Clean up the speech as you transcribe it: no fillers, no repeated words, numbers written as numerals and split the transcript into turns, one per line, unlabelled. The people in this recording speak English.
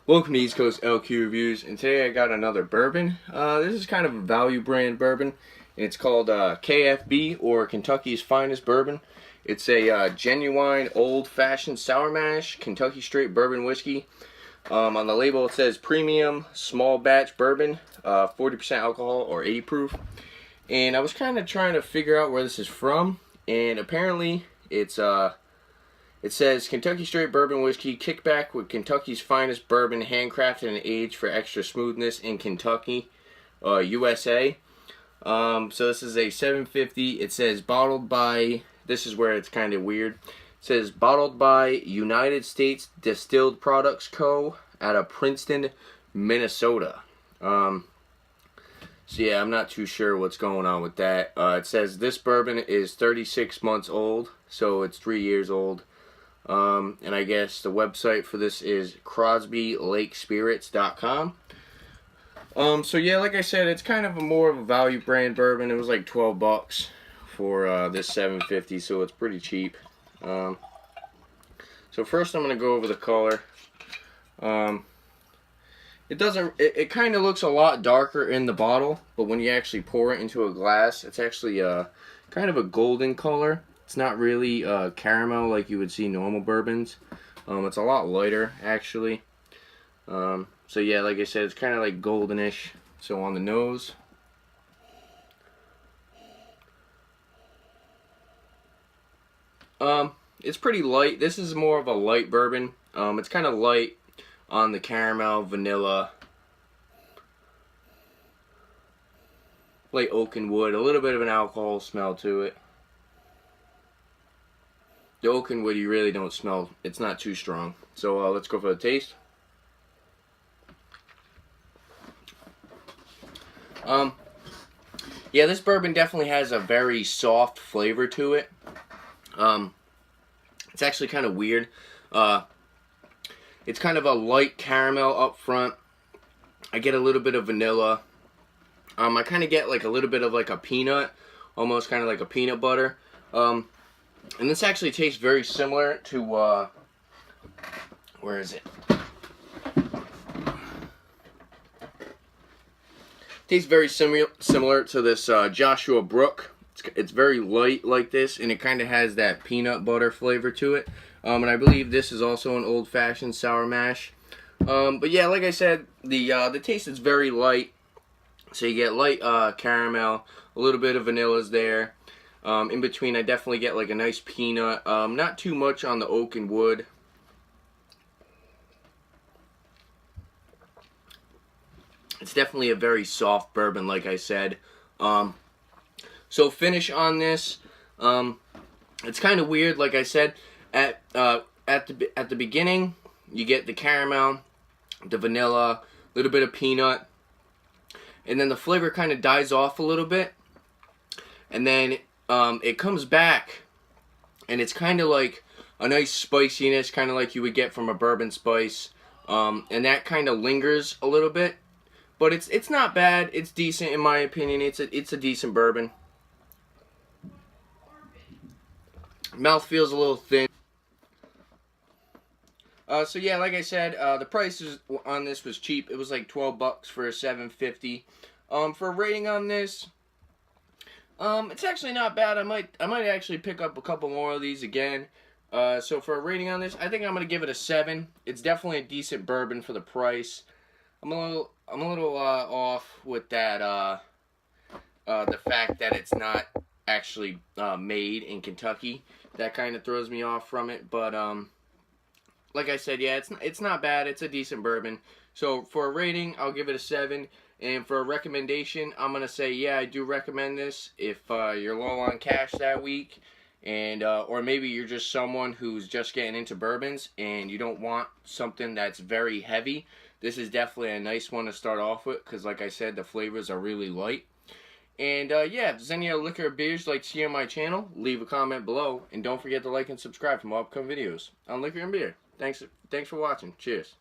Welcome to East Coast LQ Reviews, and today I got another bourbon. This is kind of a value brand bourbon, and it's called KFB, or Kentucky's Finest Bourbon. It's a genuine old-fashioned sour mash Kentucky straight bourbon whiskey. On the label it says premium small batch bourbon, 40% alcohol or 80 proof. And I was kind of trying to figure out where this is from, and apparently it says Kentucky straight bourbon whiskey, kickback with Kentucky's finest bourbon, handcrafted and aged for extra smoothness in Kentucky, USA. So this is a 750. It says bottled by, this is where it's kind of weird. It says bottled by United States Distilled Products Co. out of Princeton, Minnesota. So yeah, I'm not too sure what's going on with that. It says this bourbon is 36 months old, so it's 3 years old. And I guess the website for this is crosbylakespirits.com. So yeah, like I said, it's kind of more of a value brand bourbon. It was like 12 bucks for this 750, so it's pretty cheap. So first I'm going to go over the color. It kind of looks a lot darker in the bottle, but when you actually pour it into a glass, it's actually kind of a golden color. It's not really caramel like you would see normal bourbons. It's a lot lighter, actually. So yeah, like I said, it's kind of like goldenish. So on the nose, it's pretty light. This is more of a light bourbon. It's kind of light on the caramel, vanilla, light oak and wood, a little bit of an alcohol smell to it. The oak and wood you really don't smell. It's not too strong. So let's go for the taste. Yeah, this bourbon definitely has a very soft flavor to it. It's actually kind of weird. It's kind of a light caramel up front. I get a little bit of vanilla. I kind of get like a little bit of like a peanut, almost kind of like a peanut butter. And this actually tastes very similar to, where is it? Tastes very similar to this Joshua Brook. It's very light like this, and it kind of has that peanut butter flavor to it. And I believe this is also an old-fashioned sour mash. But yeah, like I said, the taste is very light. So you get light caramel, a little bit of vanilla's there. In between, I definitely get like a nice peanut. Not too much on the oak and wood. It's definitely a very soft bourbon, like I said. So finish on this. It's kind of weird, like I said. At the beginning, you get the caramel, the vanilla, a little bit of peanut, and then the flavor kind of dies off a little bit, and then it comes back, and it's kind of like a nice spiciness, kind of like you would get from a bourbon spice, and that kind of lingers a little bit, but it's not bad. It's decent in my opinion. It's a decent bourbon. Mouth feels a little thin. So yeah, like I said, the price on this was cheap. It was like 12 bucks for a 750. For a rating on this, it's actually not bad. I might actually pick up a couple more of these again. So for a rating on this, I think I'm gonna give it a 7. It's definitely a decent bourbon for the price. I'm a little off with that the fact that it's not actually made in Kentucky. That kind of throws me off from it. But like I said, yeah, it's not bad. It's a decent bourbon. So for a rating, I'll give it a 7. And for a recommendation, I'm going to say, yeah, I do recommend this if you're low on cash that week, and or maybe you're just someone who's just getting into bourbons and you don't want something that's very heavy. This is definitely a nice one to start off with because, like I said, the flavors are really light. And yeah, if there's any other liquor or beers you'd like to see on my channel, leave a comment below. And don't forget to like and subscribe for more upcoming videos on liquor and beer. Thanks for watching. Cheers.